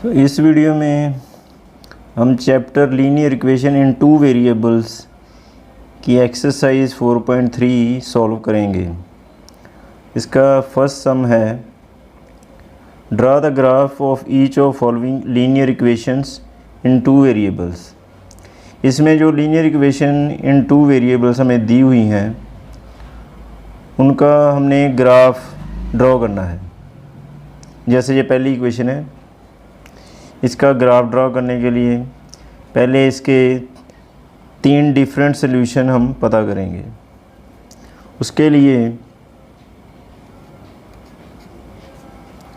तो इस वीडियो में हम chapter linear equation in two variables की एक्सरसाइज 4.3 सॉल्व करेंगे। इसका फर्स्ट सम है draw the graph of each of following linear equations in two variables. इसमें जो linear equation in two variables हमें दी हुई हैं उनका हमने ग्राफ ड्रॉ करना है। जैसे ये पहली इक्वेशन है, इसका ग्राफ ड्रॉ करने के लिए पहले इसके 3 डिफरेंट सॉल्यूशन हम पता करेंगे। उसके लिए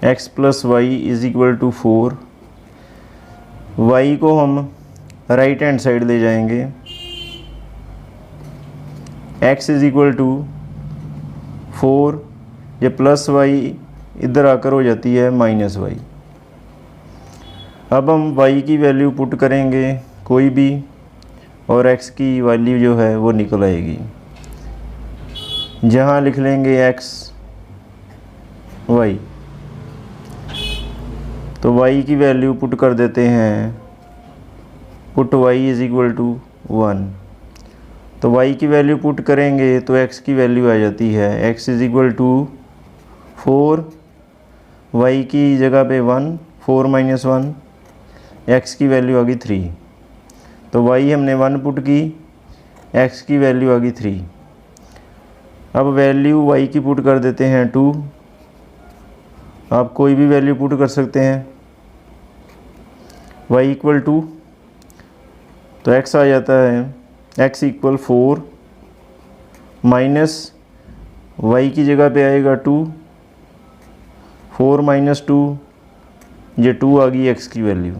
x + y = 4, y को हम राइट हैंड साइड ले जाएंगे, x = 4, ये प्लस y इधर आकर हो जाती है -y। अब हम y की वैल्यू पुट करेंगे कोई भी और x की वैल्यू जो है वो निकल आएगी। जहाँ लिख लेंगे x y, तो y की वैल्यू पुट कर देते हैं, पुट y = 1। तो y की वैल्यू पुट करेंगे तो x की वैल्यू आ जाती है, x = 4, y की जगह पे 1, 4 - 1, x की वैल्यू आ गई 3। तो y हमने 1 पुट की, x की वैल्यू आ गई 3। अब वैल्यू y की पुट कर देते हैं 2। आप कोई भी वैल्यू पुट कर सकते हैं, y = 2, तो x आ जाता है x = 4 माइनस y की जगह पे आएगा 2, 4 - 2, ये 2 आ गई x की वैल्यू।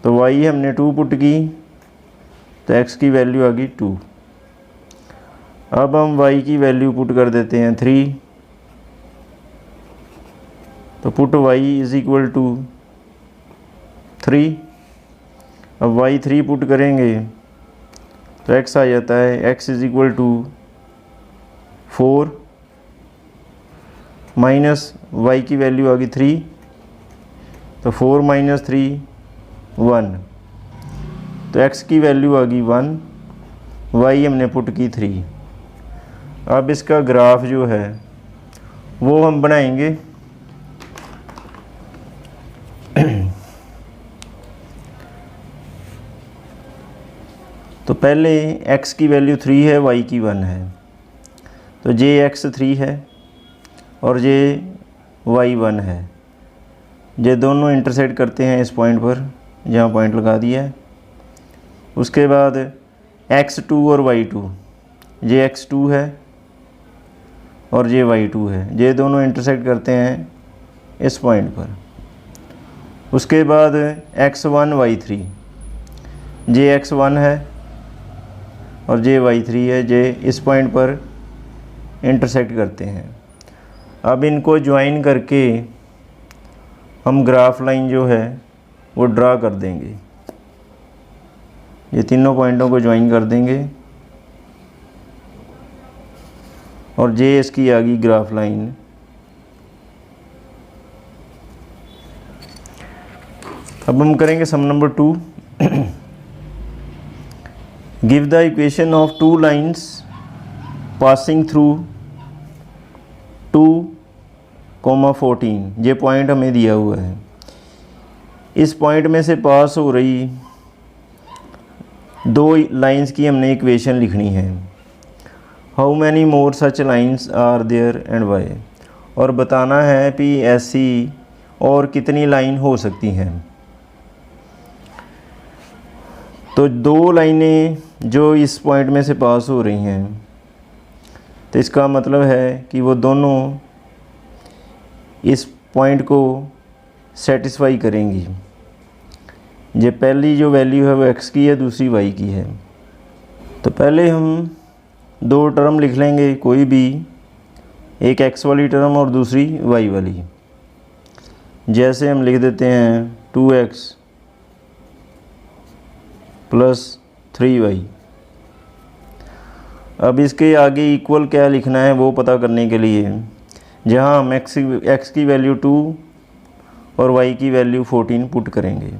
तो y हमने 2 पुट की तो x की वैल्यू आ गई 2। अब हम y की वैल्यू पुट कर देते हैं 3, तो पुट y = 3। अब y 3 पुट करेंगे तो x आ जाता है x = 4 माइनस y की वैल्यू आ गई 3, तो 4 - 3 1, तो x की वैल्यू आ गई 1, y हमने पुट की 3। अब इसका ग्राफ जो है वो हम बनाएंगे। तो पहले x की वैल्यू 3 है, y की 1 है, तो जे x 3 है और जे y 1 है। ये दोनों इंटरसेक्ट करते हैं इस पॉइंट पर, जहाँ पॉइंट लगा दिया है। उसके बाद x2 और y2, ये x2 है और ये y2 है, ये दोनों इंटरसेक्ट करते हैं इस पॉइंट पर। उसके बाद x1 y3, ये x1 है और ये y3 है, ये इस पॉइंट पर इंटरसेक्ट करते हैं। अब इनको ज्वाइन करके हम ग्राफ लाइन जो है वो ड्रा कर देंगे। ये तीनों पॉइंटों को ज्वाइन कर देंगे और जे इसकी आ गई ग्राफ लाइन। अब हम करेंगे sum number 2। Give the equation of 2 lines passing through 2,14। ये पॉइंट हमें दिया हुआ है। इस पॉइंट में से पास हो रही 2 लाइंस की हमने इक्वेशन लिखनी है। How many more such lines are there and why, और बताना है कि ऐसी और कितनी लाइन हो सकती हैं। तो 2 लाइनें जो इस पॉइंट में से पास हो रही हैं, तो इसका मतलब है कि वो दोनों इस पॉइंट को सेटिस्फाई करेंगी। ये पहली जो वैल्यू है वो x की है, दूसरी y की है। तो पहले हम 2 टर्म लिख लेंगे कोई भी, एक x वाली टर्म और दूसरी y वाली। जैसे हम लिख देते हैं 2x + 3y। अब इसके आगे इक्वल क्या लिखना है वो पता करने के लिए, जहाँ हम x की वैल्यू 2 और y की वैल्यू 14 पुट करेंगे।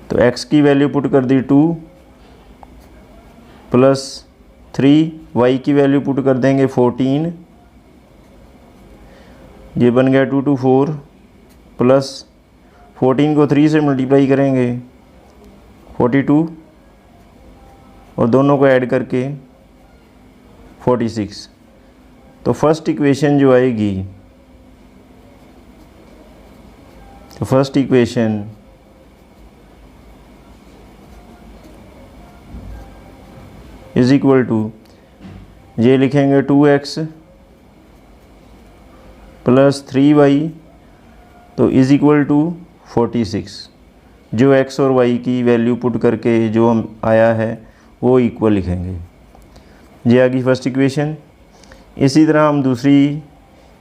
तो x की वैल्यू पुट कर दी 2 प्लस 3, y की वैल्यू पुट कर देंगे 14, ये बन गया 2 2 4 प्लस 14 को 3 से मल्टीप्लाई करेंगे 42 और दोनों को ऐड करके 46। तो फर्स्ट इक्वेशन जो आएगी, तो first equation is equal to, ये लिखेंगे 2x प्लस 3y, तो इज इक्वल टू 46। जो x और y की वैल्यू पुट करके जो हम आया है वो इक्वल लिखेंगे। ये आ गई फर्स्ट इक्वेशन। इसी तरह हम दूसरी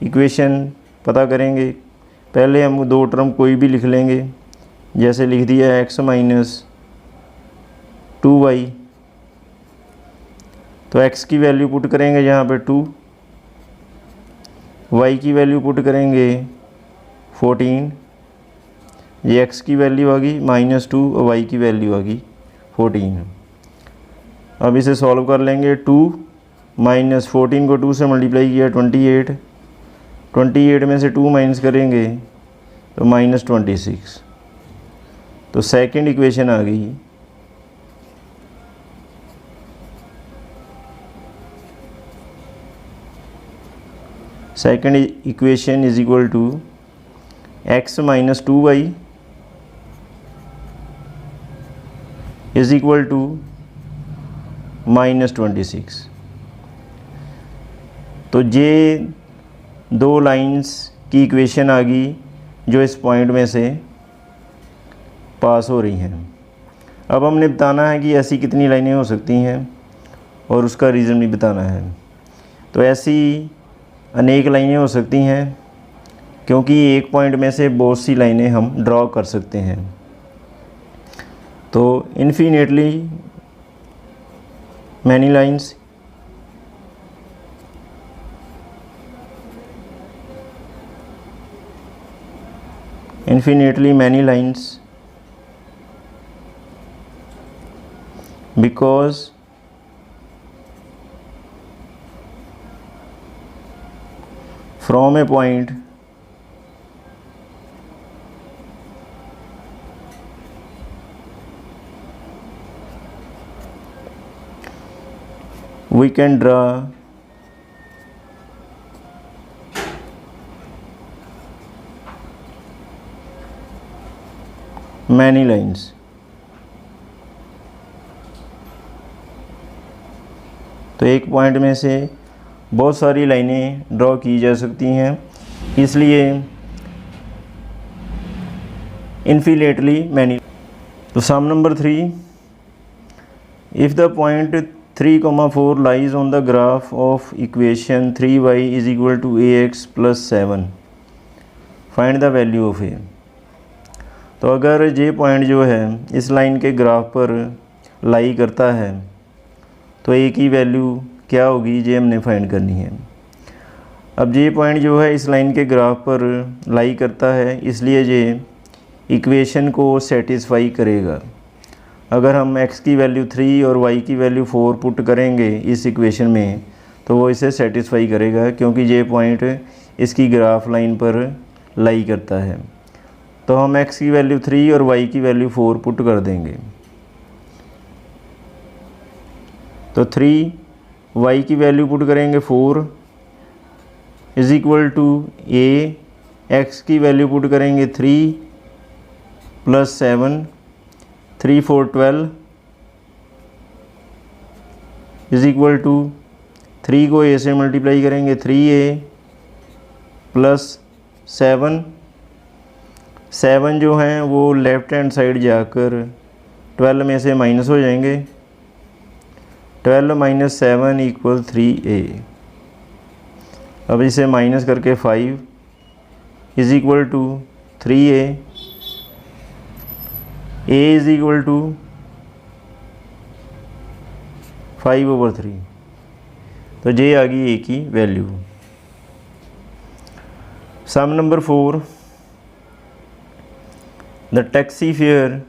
इक्वेशन पता करेंगे। पहले हम दो टर्म कोई भी लिख लेंगे, जैसे लिख दिया x माइनस 2y, तो x की वैल्यू पुट करेंगे यहाँ पे 2, y की वैल्यू पुट करेंगे 14, ये x की वैल्यू आ गई -2 और y की वैल्यू आ गई 14। अब इसे सॉल्व कर लेंगे। 2 माइनस 14 को 2 से मल्टीप्लाई किया 28, 28 में से 2 माइनस करेंगे तो -26। तो सेकंड इक्वेशन आ गई second equation is equal to x minus 2y is equal to -26। तो ये दो लाइंस की इक्वेशन आ गई जो इस पॉइंट में से पास हो रही हैं। अब हमने बताना है कि ऐसी कितनी लाइनें हो सकती हैं और उसका रीज़न भी बताना है। तो ऐसी अनेक लाइनें हो सकती हैं, क्योंकि एक पॉइंट में से बहुत सी लाइनें हम ड्रॉ कर सकते हैं। तो infinitely many lines, infinitely many lines because from a point we can draw many lines। तो एक पॉइंट में से बहुत सारी लाइनें ड्रॉ की जा सकती हैं, इसलिए इन्फिनेटली मैनी। तो sum number 3, if the point 3,4 lies on the graph of equation 3y is equal to ax plus 7, find the value of a। तो अगर ये पॉइंट जो है इस लाइन के ग्राफ पर लाई करता है तो a की वैल्यू क्या होगी, ये हमने फाइंड करनी है। अब ये पॉइंट जो है इस लाइन के ग्राफ पर लाई करता है, इसलिए ये इक्वेशन को सेटिस्फाई करेगा। अगर हम x की वैल्यू 3 और y की वैल्यू 4 पुट करेंगे इस इक्वेशन में तो वो इसे सेटिस्फाई करेगा, क्योंकि ये पॉइंट इसकी ग्राफ लाइन पर लाई करता है। तो हम x की वैल्यू 3 और y की वैल्यू 4 पुट कर देंगे। तो 3 y की वैल्यू पुट करेंगे 4 is equal to a, x की वैल्यू पुट करेंगे 3 प्लस 7, 3 4 12 इज इक्वल टू 3 को a से मल्टीप्लाई करेंगे 3a प्लस 7 जो हैं वो लेफ़्ट हैंड साइड जाकर 12 में से माइनस हो जाएंगे। 12 माइनस 7 इक्वल 3a। अब इसे माइनस करके 5 is equal to 3a, a is equal to 5/3। तो ये आ गई a की value. Sum number 4, the taxi fare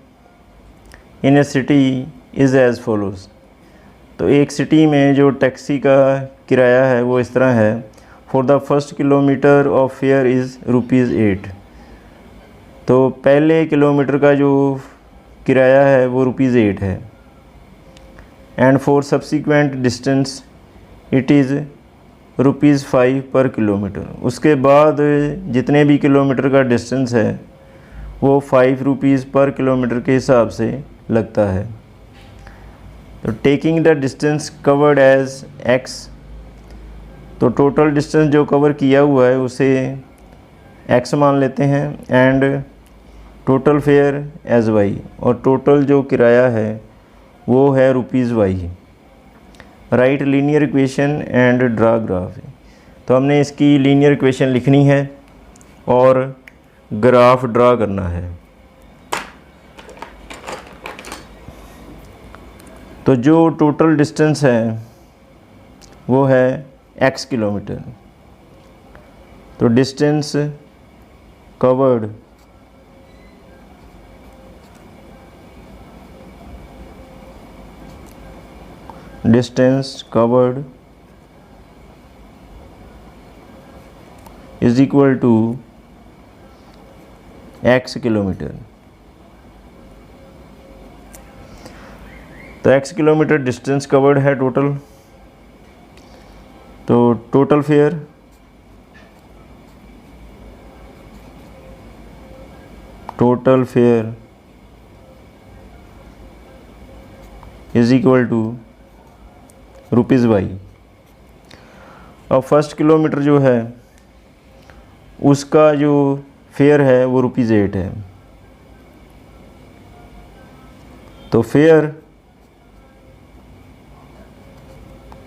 in a city is as follows. तो एक सिटी में जो टैक्सी का किराया है वो इस तरह है। For the first kilometre of fair is ₹8। तो पहले किलोमीटर का जो किराया है वो ₹8 है। And for subsequent distance it is ₹5 पर किलोमीटर। उसके बाद जितने भी किलोमीटर का डिस्टेंस है वो ₹5 पर किलोमीटर के हिसाब से लगता है। तो taking the distance covered as x, तो टोटल डिस्टेंस जो कवर किया हुआ है उसे x मान लेते हैं। And total fare as y, और टोटल जो किराया है वो है ₹y। Right linear equation and draw graph. तो हमने इसकी लीनियर इक्वेशन लिखनी है और ग्राफ ड्रा करना है। तो जो टोटल डिस्टेंस है वो है x किलोमीटर। तो distance covered is equal to x kilometre. तो x किलोमीटर डिस्टेंस कवर्ड है टोटल। तो total fare is equal to ₹y। अब फर्स्ट किलोमीटर जो है उसका जो फेयर है वो ₹8 है। तो fare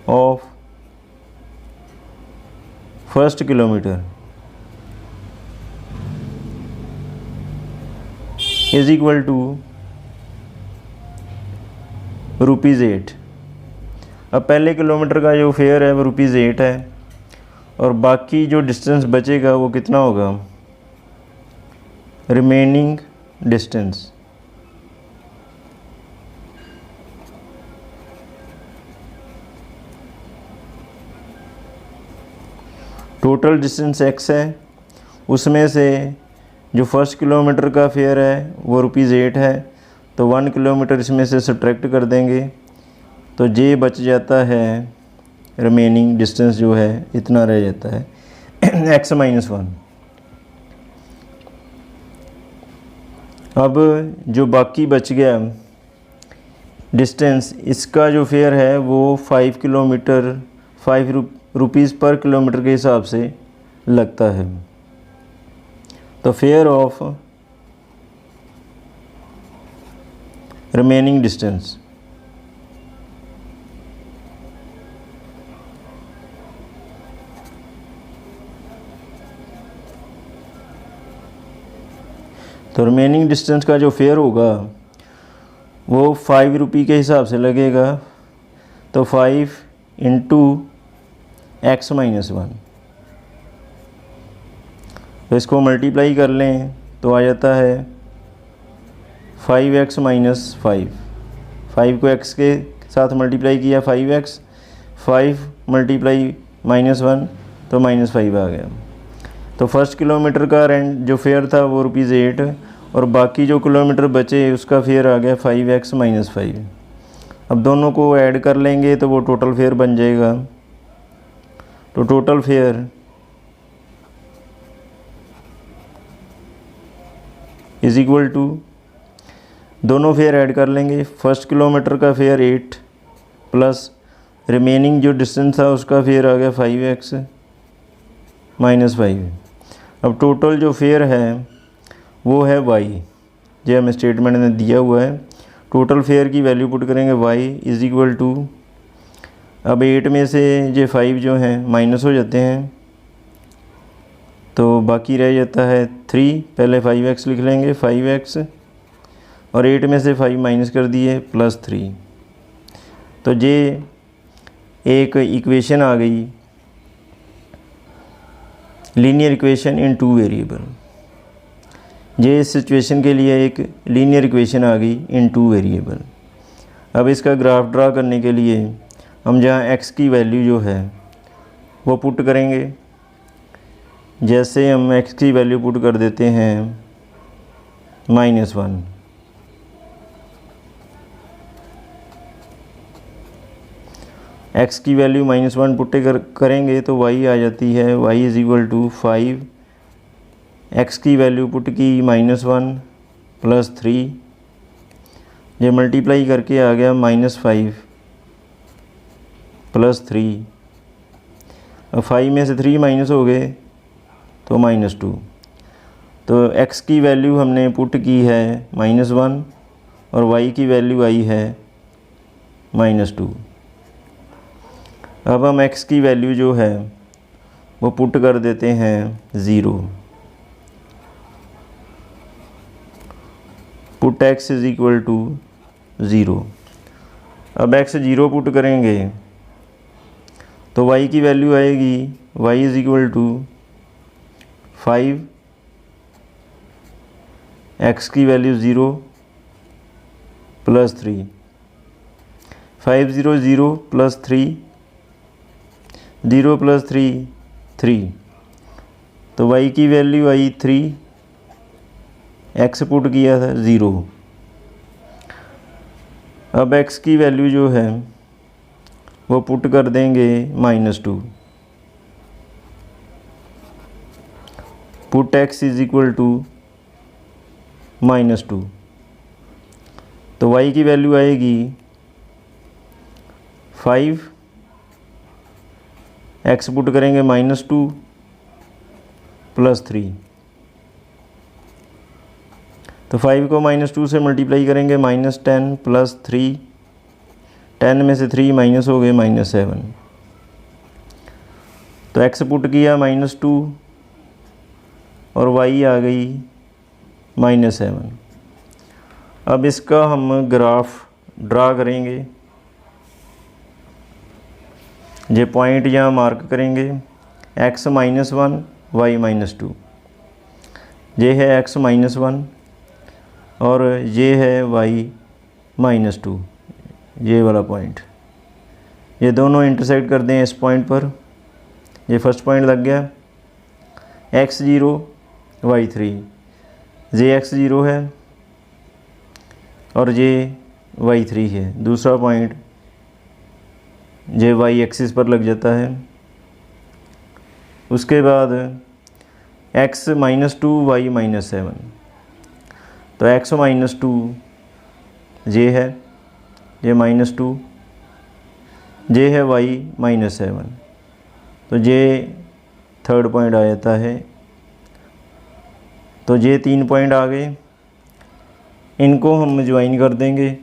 of first kilometre is equal to ₹8। अब पहले किलोमीटर का जो फेयर है वो ₹8 है, और बाकी जो डिस्टेंस बचेगा वो कितना होगा, remaining distance. Total distance x है, उसमें से जो फर्स्ट किलोमीटर का फेयर है वो ₹8 है। तो 1 किलोमीटर इसमें से सब्ट्रैक्ट कर देंगे तो जे बच जाता है, रिमेनिंग डिस्टेंस जो है इतना रह जाता है x-1। अब जो बाकी बच गया डिस्टेंस, इसका जो फेयर है वो 5 किलोमीटर ₹5 पर किलोमीटर के हिसाब से लगता है। तो फेयर ऑफ रिमेनिंग डिस्टेंस तो रिमेनिंग डिस्टेंस का जो फेयर होगा वो ₹5 के हिसाब से लगेगा। तो 5 इंटू x-1, तो इसको मल्टीप्लाई कर लें तो आ जाता है 5x - 5। 5 को x के साथ मल्टीप्लाई किया 5x, 5 मल्टीप्लाई -1 तो -5 आ गया। तो फर्स्ट किलोमीटर का रेंट जो फेयर था वो ₹8, और बाकी जो किलोमीटर बचे उसका फेयर आ गया 5x - 5। अब दोनों को ऐड कर लेंगे तो वो टोटल फेयर बन जाएगा। तो total fare is equal to, दोनों फेयर ऐड कर लेंगे। फर्स्ट किलोमीटर का फेयर 8 प्लस रिमेनिंग जो डिस्टेंस था उसका फेयर आ गया 5x - 5। अब टोटल जो फेयर है वो है y, जो हमें स्टेटमेंट में दिया हुआ है। टोटल फेयर की वैल्यू पुट करेंगे y इज इक्वल टू, अब 8 में से ये 5 जो हैं माइनस हो जाते हैं तो बाकी रह जाता है 3। पहले 5x लिख लेंगे, 5x, और 8 में से 5 माइनस कर दिए +3। तो ये एक इक्वेशन आ गई linear equation in two variable. ये इस सिचुएशन के लिए एक लीनियर इक्वेशन आ गई इन टू वेरिएबल। अब इसका ग्राफ ड्रा करने के लिए हम जहाँ x की वैल्यू जो है वो पुट करेंगे। जैसे हम x की वैल्यू पुट कर देते हैं -1, x की वैल्यू -1 पुट करेंगे तो y आ जाती है y = 5। x की वैल्यू पुट की -1 + 3, ये मल्टीप्लाई करके आ गया -5 + 3। अब 5 में से 3 माइनस हो गए तो -2। तो x की वैल्यू हमने पुट की है -1 और y की वैल्यू आई है -2। अब हम x की वैल्यू जो है वो पुट कर देते हैं 0। Put x = 0। अब x 0 पुट करेंगे तो y की वैल्यू आएगी y = 5, x की वैल्यू 0 + 3, 5 0 0 + 3, 0 + 3 3, तो y की वैल्यू आई 3, x पुट किया था 0। अब x की वैल्यू जो है वो पुट कर देंगे -2। पुट x = -2, तो y की वैल्यू आएगी 5, x पुट करेंगे -2 + 3, तो 5 को -2 से मल्टीप्लाई करेंगे -10 + 3, 10 में से 3 माइनस हो गए -7, तो x पुट किया -2 और y आ गई -7। अब इसका हम ग्राफ ड्रा करेंगे। ये पॉइंट यहाँ मार्क करेंगे, x -1 y -2, ये है x -1 और ये है y -2, ये वाला पॉइंट। ये दोनों इंटरसेक्ट कर दें इस पॉइंट पर। ये फर्स्ट पॉइंट लग गया, x 0 y 3, ये x 0 है और ये y 3 है। दूसरा पॉइंट ये y एक्सिस पर लग जाता है। उसके बाद x -2 y -7, तो x -2 ये है, ये -2, ये है y -7, तो ये थर्ड पॉइंट आ जाता है। तो ये 3 पॉइंट आ गए, इनको हम ज्वाइन कर देंगे।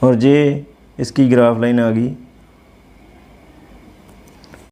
और ये इसकी ग्राफ लाइन आ गई।